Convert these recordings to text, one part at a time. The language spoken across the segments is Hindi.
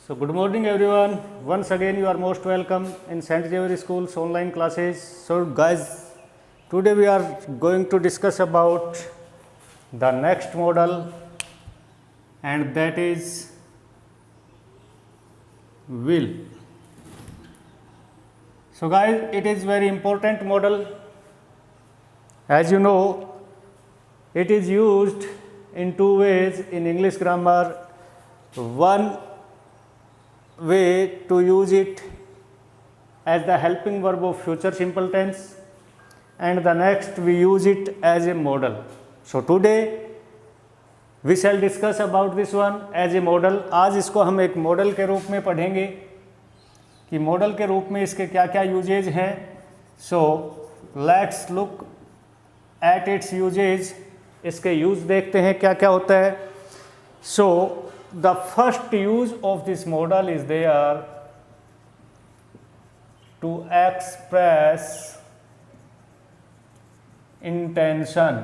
So good morning everyone. Once again you are most welcome in St. Xavier School's online classes. So guys, today we are going to discuss about the next model, and that is will. So guys, it is very important model. As you know, it is used in two ways in English grammar. One way to use it as the helping verb of future simple tense, and the next we use it as a model. So today we shall discuss about this one as a model. आज इसको हम एक मॉडल के रूप में पढ़ेंगे कि मॉडल के रूप में इसके क्या क्या यूजेज हैं. So let's look at its uses. इसके यूज देखते हैं क्या क्या होता है. सो the first use of this model is there to express intention.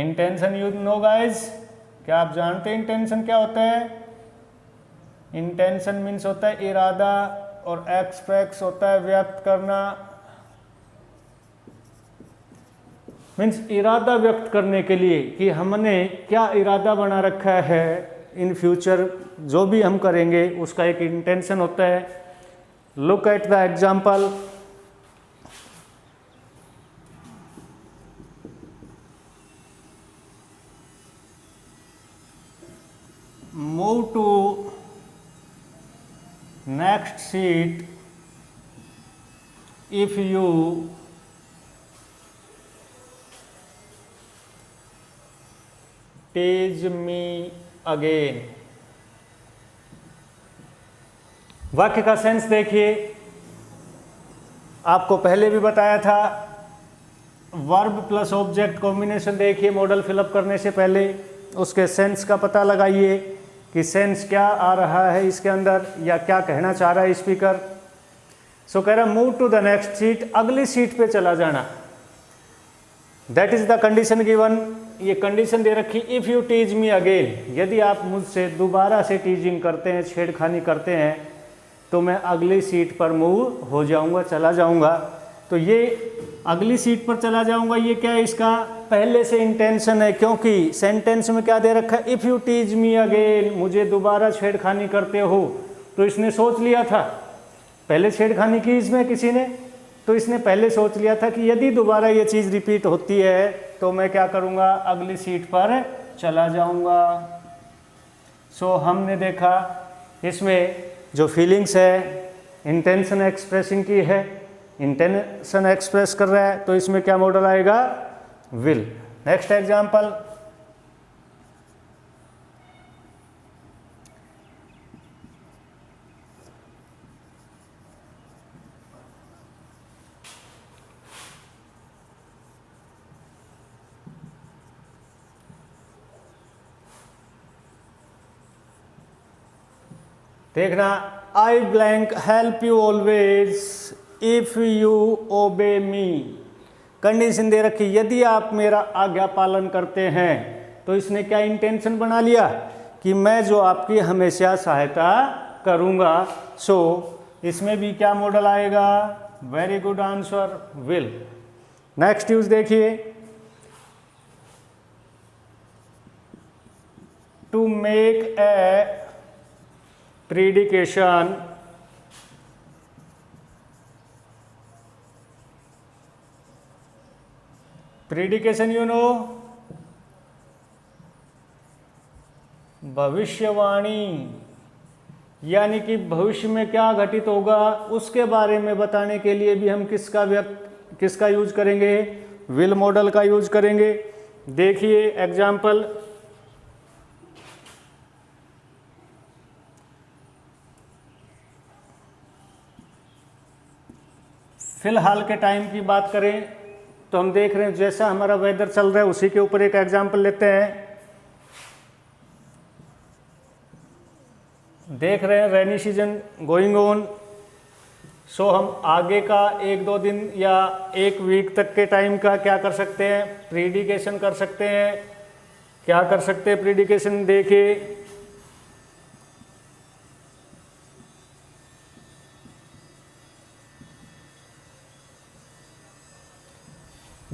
Intention you know guys, क्या आप जानते हैं intention क्या होता है? Intention means होता है इरादा और express होता है व्यक्त करना. मीन्स इरादा व्यक्त करने के लिए कि हमने क्या इरादा बना रखा है इन फ्यूचर, जो भी हम करेंगे उसका एक इंटेंशन होता है. Look at the example. Move to next seat if you tease me again. वाक्य का सेंस देखिए. आपको पहले भी बताया था, वर्ब प्लस ऑब्जेक्ट कॉम्बिनेशन देखिए मॉडल फिलअप करने से पहले. उसके सेंस का पता लगाइए कि सेंस क्या आ रहा है इसके अंदर या क्या कहना चाह रहा है स्पीकर. सो कह रहा move to the next seat, अगली सीट पे चला जाना. That is the condition given. ये कंडीशन दे रखी, if you tease me again, यदि आप मुझसे दोबारा से टीजिंग करते हैं, छेड़खानी करते हैं, तो मैं अगली सीट पर मूव हो जाऊंगा, चला जाऊंगा. तो ये अगली सीट पर चला जाऊंगा, ये क्या है? इसका पहले से इंटेंशन है, क्योंकि सेंटेंस में क्या दे रखा है? If you tease me again, मुझे दोबारा छेड़खानी करते हो. तो इसने सोच लिया था, पहले छेड़खानी की इसमें किसी ने, तो इसने पहले सोच लिया था कि यदि दोबारा ये चीज़ रिपीट होती है तो मैं क्या करूँगा? अगली सीट पर चला जाऊँगा. सो हमने देखा इसमें जो फीलिंग्स है इंटेंशन एक्सप्रेसिंग की है, इंटेंशन एक्सप्रेस कर रहा है, तो इसमें क्या मॉडल आएगा? विल. Next example. देखना, I blank help you always if you obey me. Condition दे रखी, यदि आप मेरा आज्ञा पालन करते हैं. तो इसने क्या इंटेंशन बना लिया कि मैं जो आपकी हमेशा सहायता करूंगा. सो इसमें भी क्या मॉडल आएगा? Very good answer, will. Next use देखिए. To make a prediction prediction you know, भविष्यवाणी, यानी कि भविष्य में क्या घटित होगा उसके बारे में बताने के लिए भी हम किसका यूज करेंगे? विल मॉडल का यूज करेंगे. देखिए एग्जाम्पल. फिलहाल के टाइम की बात करें तो हम देख रहे हैं जैसा हमारा वेदर चल रहा है उसी के ऊपर एक एग्जाम्पल लेते हैं. देख रहे हैं रेनी सीजन गोइंग ऑन. सो हम आगे का 1-2 दिन या 1 वीक तक के टाइम का क्या कर सकते हैं? प्रीडिकेशन कर सकते हैं. क्या कर सकते हैं प्रीडिकेशन? देखिए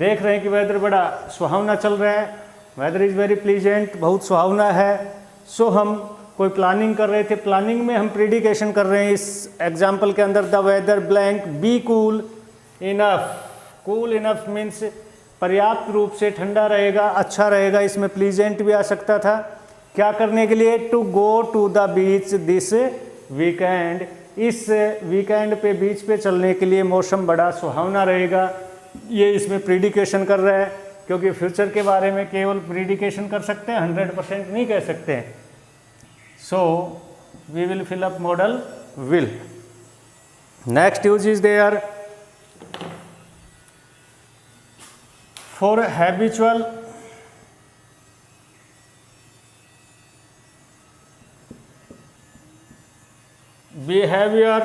देख रहे हैं कि वेदर बड़ा सुहावना चल रहा है, वेदर इज़ वेरी प्लीजेंट, बहुत सुहावना है। सो हम कोई प्लानिंग कर रहे थे, प्लानिंग में हम प्रिडिकेशन कर रहे हैं इस एग्जाम्पल के अंदर, the weather blank be cool enough. Cool enough means पर्याप्त रूप से ठंडा रहेगा, अच्छा रहेगा, इसमें प्लीजेंट भी आ सकता था। क्या करने के लिए? To go to the beach this weekend, इस वीकेंड पे बीच पे चलने के लिए मौसम बड़ा सुहावना रहेगा। ये इसमें प्रिडिकेशन कर रहा है, क्योंकि फ्यूचर के बारे में केवल प्रिडिकेशन कर सकते हैं, 100% नहीं कह सकते हैं। So we will fill up modal will. Next use is there for habitual behaviour,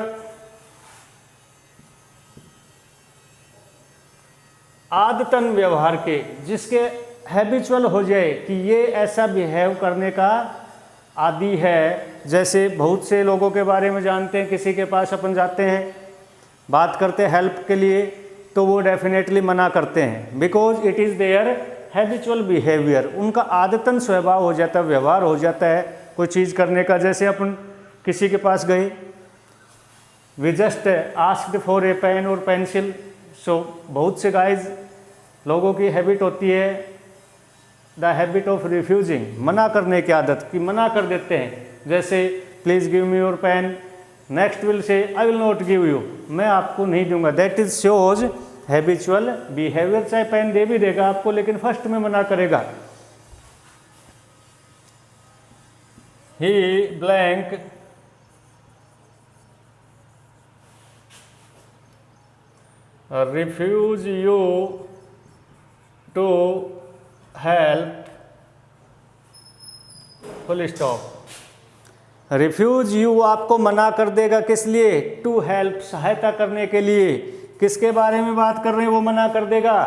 आदतन व्यवहार के, जिसके हैबिचुअल हो जाए कि ये ऐसा बिहेव करने का आदि है। जैसे बहुत से लोगों के बारे में जानते हैं, किसी के पास अपन जाते हैं, बात करते हैं हेल्प के लिए, तो वो डेफिनेटली मना करते हैं, because it is their habitual behaviour. उनका आदतन स्वभाव हो जाता है, व्यवहार हो जाता है कोई चीज़ करने का। जैसे अपन किसी के पास गए, we just asked for a pen और पेंसिल। सो बहुत से गाइज लोगों की हैबिट होती है द हैबिट ऑफ रिफ्यूजिंग, मना करने की आदत, कि मना कर देते हैं। जैसे please give me your pen, next will say I will not give you, मैं आपको नहीं दूंगा। That is shows habitual behaviour. चाहे पेन दे भी देगा आपको, लेकिन फर्स्ट में मना करेगा। He blank refuse you to help, full stop. Refuse you आपको मना कर देगा, किस लिए? टू हेल्प, सहायता करने के लिए। किसके बारे में बात कर रहे हैं? वो मना कर देगा,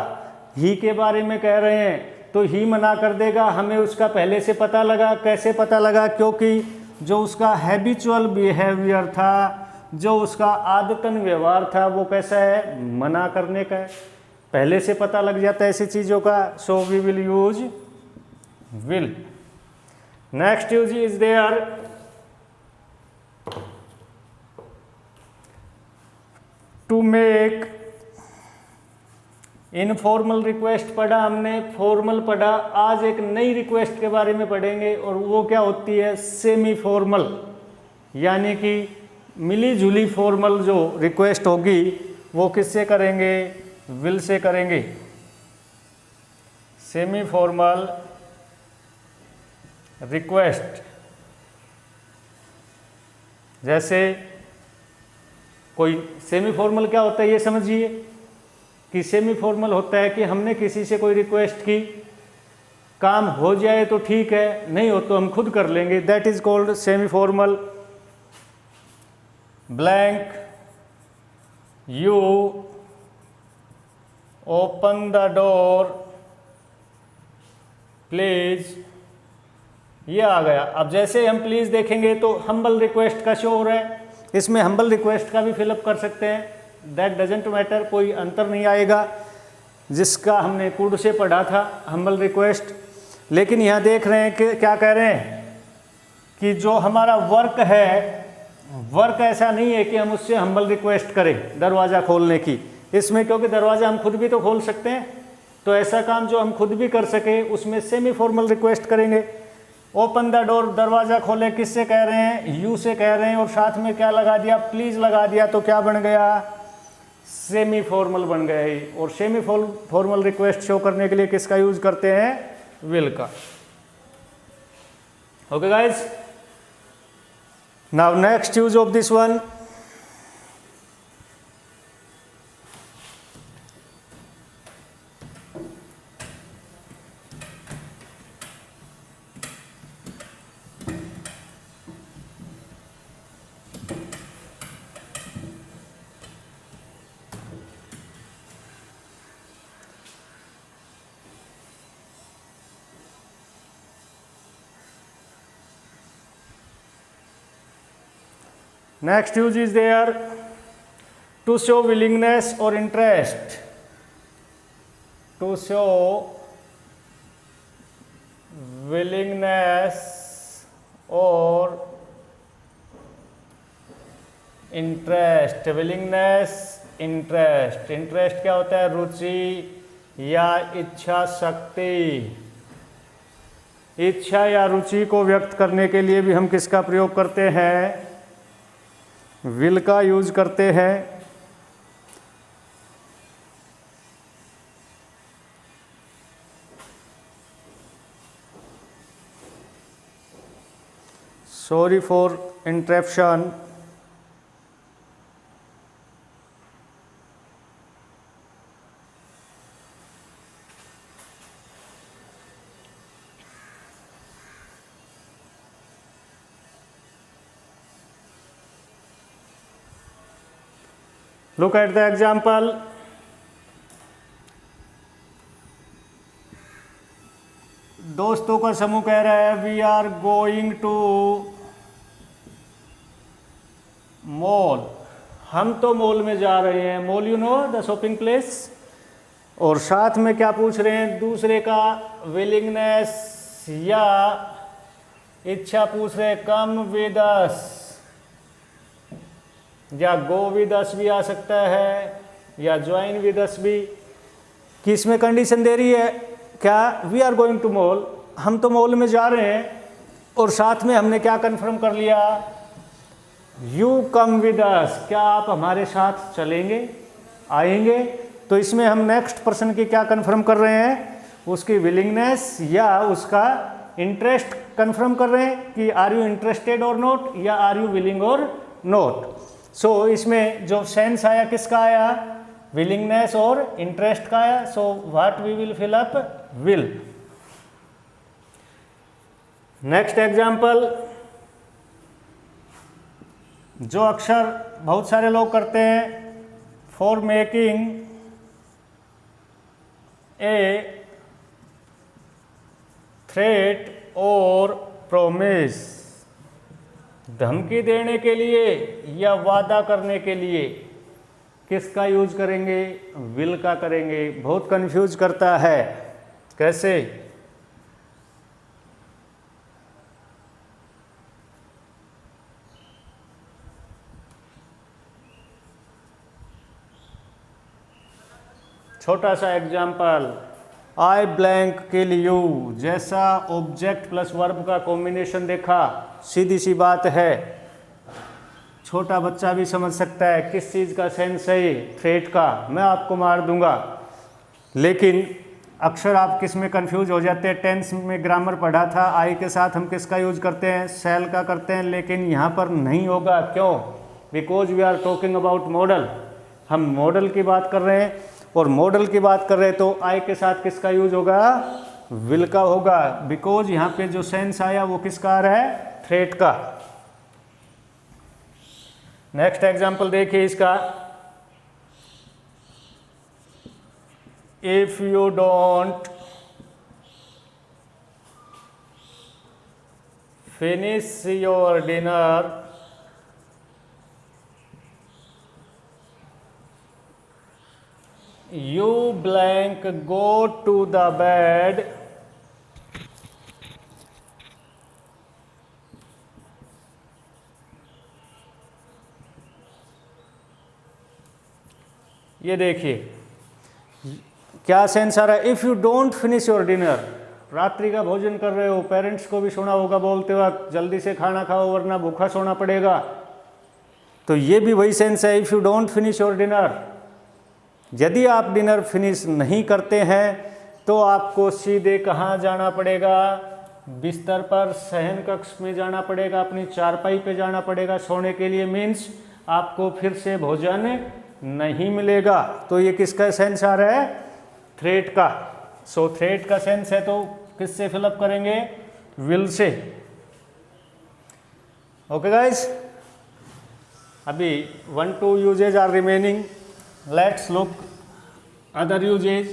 ही के बारे में कह रहे हैं, तो ही मना कर देगा। हमें उसका पहले से पता लगा। कैसे पता लगा? क्योंकि जो उसका हैबिचुअल बिहेवियर था, जो उसका आदतन व्यवहार था, वो कैसा है? मना करने का है। पहले से पता लग जाता है ऐसी चीज़ों का। So we will use will. Next use is there to make informal request. पढ़ा हमने, फॉर्मल पढ़ा। आज एक नई रिक्वेस्ट के बारे में पढ़ेंगे, और वो क्या होती है? सेमी फॉर्मल, यानी कि मिली जुली फॉर्मल जो रिक्वेस्ट होगी वो किससे करेंगे? विल से करेंगे। सेमी फॉर्मल रिक्वेस्ट, जैसे कोई सेमी फॉर्मल क्या होता है ये समझिए, कि सेमी फॉर्मल होता है कि हमने किसी से कोई रिक्वेस्ट की, काम हो जाए तो ठीक है, नहीं हो तो हम खुद कर लेंगे। That is called semi formal. Blank you open the door please, ये आ गया। अब जैसे हम प्लीज देखेंगे तो हम्बल रिक्वेस्ट का शो हो रहा है, इसमें हम्बल रिक्वेस्ट का भी फिलअप कर सकते हैं। दैट डजेंट मैटर, कोई अंतर नहीं आएगा, जिसका हमने कुड से पढ़ा था हम्बल रिक्वेस्ट। लेकिन यहाँ देख रहे हैं कि क्या कह रहे हैं कि जो हमारा वर्क है, वर्क ऐसा नहीं है कि हम उससे हम्बल रिक्वेस्ट करें दरवाज़ा खोलने की इसमें, क्योंकि दरवाज़ा हम खुद भी तो खोल सकते हैं। तो ऐसा काम जो हम खुद भी कर सके उसमें सेमी फॉर्मल रिक्वेस्ट करेंगे। ओपन द डोर, दरवाज़ा खोले, किससे कह रहे हैं? यू से कह रहे हैं, और साथ में क्या लगा दिया? प्लीज़ लगा दिया, तो क्या बन गया? सेमी फॉर्मल बन गया ही। और सेमी फॉर्मल रिक्वेस्ट शो करने के लिए किसका यूज करते हैं? विल का। Okay guys, now next use of this one, next use is there to show willingness or interest, to show willingness और इंटरेस्ट। Willingness, interest. इंटरेस्ट क्या होता है? रुचि या इच्छा शक्ति। इच्छा या रुचि को व्यक्त करने के लिए भी हम किसका प्रयोग करते हैं? विल का यूज करते हैं। Sorry for interruption. Look at the example. दोस्तों का समूह कह रहा है we are going to mall. हम तो मॉल में जा रहे हैं। Mall you know the shopping place. और साथ में क्या पूछ रहे हैं? दूसरे का विलिंगनेस या इच्छा पूछ रहे हैं, कम विद अस या गो विद अस भी आ सकता है, या ज्वाइन विद अस भी। कि इसमें कंडीशन दे रही है क्या? We are going to mall, हम तो मॉल में जा रहे हैं, और साथ में हमने क्या कंफर्म कर लिया? यू कम विद अस, क्या आप हमारे साथ चलेंगे, आएंगे? तो इसमें हम नेक्स्ट पर्सन की क्या कंफर्म कर रहे हैं? उसकी विलिंगनेस या उसका इंटरेस्ट कंफर्म कर रहे हैं कि आर यू इंटरेस्टेड और नॉट, या आर यू विलिंग और नॉट। सो इसमें जो सेंस आया किसका आया? विलिंगनेस और इंटरेस्ट का आया। So what we will fill up? Will. Next example, जो अक्सर बहुत सारे लोग करते हैं, फॉर मेकिंग ए थ्रेट और प्रोमिस। धमकी देने के लिए या वादा करने के लिए किसका यूज करेंगे? विल का करेंगे। बहुत कंफ्यूज करता है। कैसे? छोटा सा example, I blank kill you. जैसा ऑब्जेक्ट प्लस वर्ब का कॉम्बिनेशन देखा, सीधी सी बात है, छोटा बच्चा भी समझ सकता है किस चीज़ का सेंस है ये, थ्रेट का। मैं आपको मार दूंगा। लेकिन अक्सर आप किस में कंफ्यूज हो जाते हैं? टेंस में ग्रामर पढ़ा था, आई के साथ हम किसका यूज करते हैं? शैल का करते हैं। लेकिन यहाँ पर नहीं होगा। क्यों? Because we are talking about model. हम मॉडल की बात कर रहे हैं, और मॉडल की बात कर रहे हैं तो आई के साथ किसका यूज होगा? विल का होगा। बिकॉज यहाँ पे जो सेंस आया वो किसका आ रहा है? थ्रेट का। नेक्स्ट एग्जाम्पल देखिए इसका, if you don't finish your dinner you blank go to the bed ये देखिए क्या सेंस आ रहा है? If you don't finish your dinner, रात्रि का भोजन कर रहे हो, पेरेंट्स को भी सुना होगा बोलते वक्त जल्दी से खाना खाओ वरना भूखा सोना पड़ेगा। तो ये भी वही सेंस है, if you don't finish your dinner. यदि आप डिनर फिनिश नहीं करते हैं तो आपको सीधे कहाँ जाना पड़ेगा? बिस्तर पर, शयन कक्ष में जाना पड़ेगा, अपनी चारपाई पे जाना पड़ेगा सोने के लिए। मीन्स आपको फिर से भोजन नहीं मिलेगा। तो ये किसका सेंस आ रहा है? थ्रेट का। सो थ्रेट का सेंस है तो किससे फिलअप करेंगे? Will say. ओके गाइस, अभी 1-2 uses are remaining. Let's look other uses.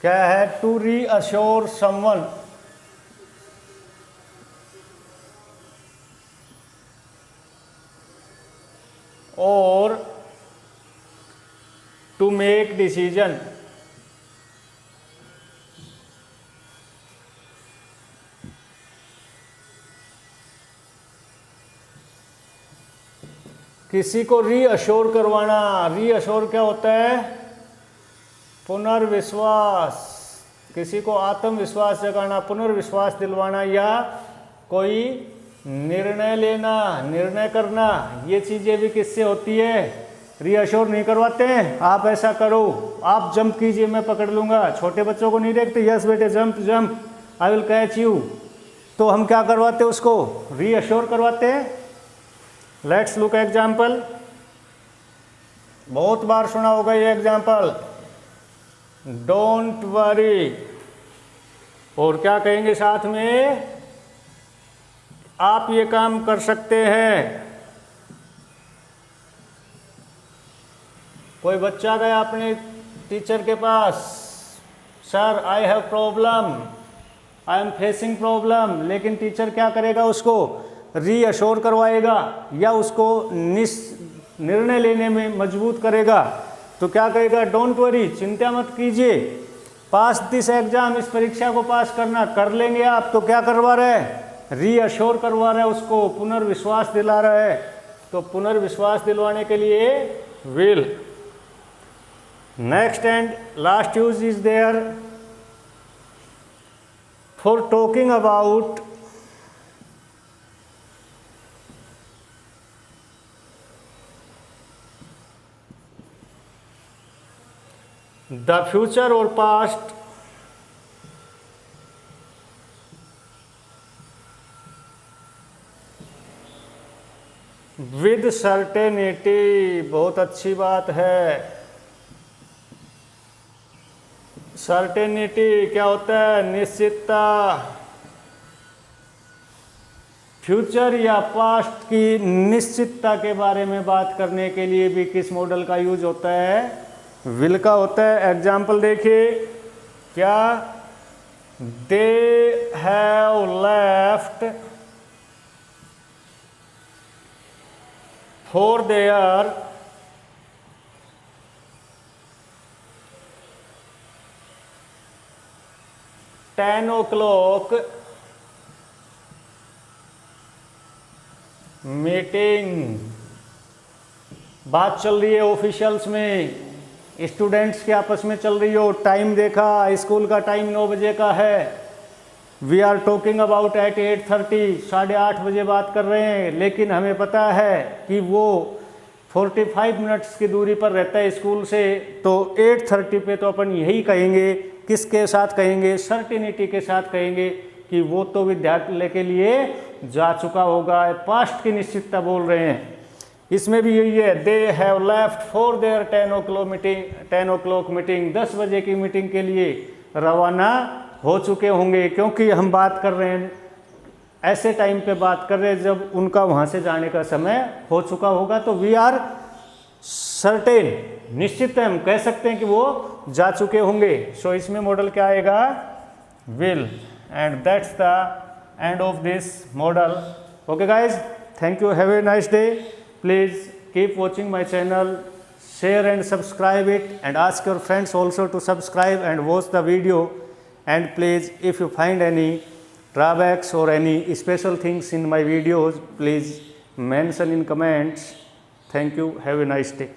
क्या है? टू रीअश्योर समवन, और टू मेक डिसीजन। किसी को रीअश्योर करवाना। रीअश्योर क्या होता है? पुनर्विश्वास। किसी को आत्मविश्वास जगाना, पुनर्विश्वास दिलवाना, या कोई निर्णय लेना, निर्णय करना, ये चीज़ें भी किससे होती है? रीअश्योर नहीं करवाते हैं, आप ऐसा करो, आप जंप कीजिए मैं पकड़ लूँगा। छोटे बच्चों को नहीं देखते, यस बेटे jump jump, I will catch you. तो हम क्या करवाते हैं? उसको रीअश्योर करवाते हैं। Let's look example. बहुत बार सुना होगा ये एग्जाम्पल, डोंट वरी। और क्या कहेंगे साथ में? आप ये काम कर सकते हैं। कोई बच्चा गया अपने टीचर के पास, sir I have problem, I am facing problem, लेकिन टीचर क्या करेगा? उसको रीअश्योर करवाएगा या उसको निर्णय लेने में मजबूत करेगा। तो क्या कहेगा? डोंट वरी, चिंता मत कीजिए, पास दिस एग्जाम, इस परीक्षा को पास करना, कर लेंगे आप। तो क्या करवा रहा है? रीअश्योर करवा रहा है, उसको पुनर्विश्वास दिला रहा है। तो पुनर्विश्वास दिलवाने के लिए will. Next and last use is there for talking about the future और पास्ट विद सर्टेनिटी। बहुत अच्छी बात है। सर्टेनिटी क्या होता है? निश्चितता। फ्यूचर या पास्ट की निश्चितता के बारे में बात करने के लिए भी किस मॉडल का यूज होता है? विल का होता है। एग्जाम्पल देखिए, क्या? They have left for their ten o'clock meeting. बात चल रही है ऑफिशियल्स में, स्टूडेंट्स के आपस में चल रही हो, टाइम देखा, स्कूल का टाइम 9 बजे का है। We are talking about at 8:30, 8:30 बजे बात कर रहे हैं, लेकिन हमें पता है कि वो 45 मिनट्स की दूरी पर रहता है स्कूल से। तो 8:30 पे तो अपन यही कहेंगे, किसके साथ कहेंगे? सर्टिनिटी के साथ कहेंगे कि वो तो विद्यालय के लिए जा चुका होगा। पास्ट की निश्चितता बोल रहे हैं। इसमें भी यही है, दे have left for there 10 o'clock meeting, 10 बजे की मीटिंग के लिए रवाना हो चुके होंगे। क्योंकि हम बात कर रहे हैं ऐसे टाइम पे बात कर रहे हैं जब उनका वहाँ से जाने का समय हो चुका होगा। तो वी आर सर्टेन, निश्चित है, हम कह सकते हैं कि वो जा चुके होंगे। सो इसमें मॉडल क्या आएगा? Will. And that's the end of this model. Okay guys, thank you, have a nice day. Please keep watching my channel, share and subscribe it, and ask your friends also to subscribe and watch the video. And please, if you find any drawbacks or any special things in my videos, please mention in comments. Thank you. Have a nice day.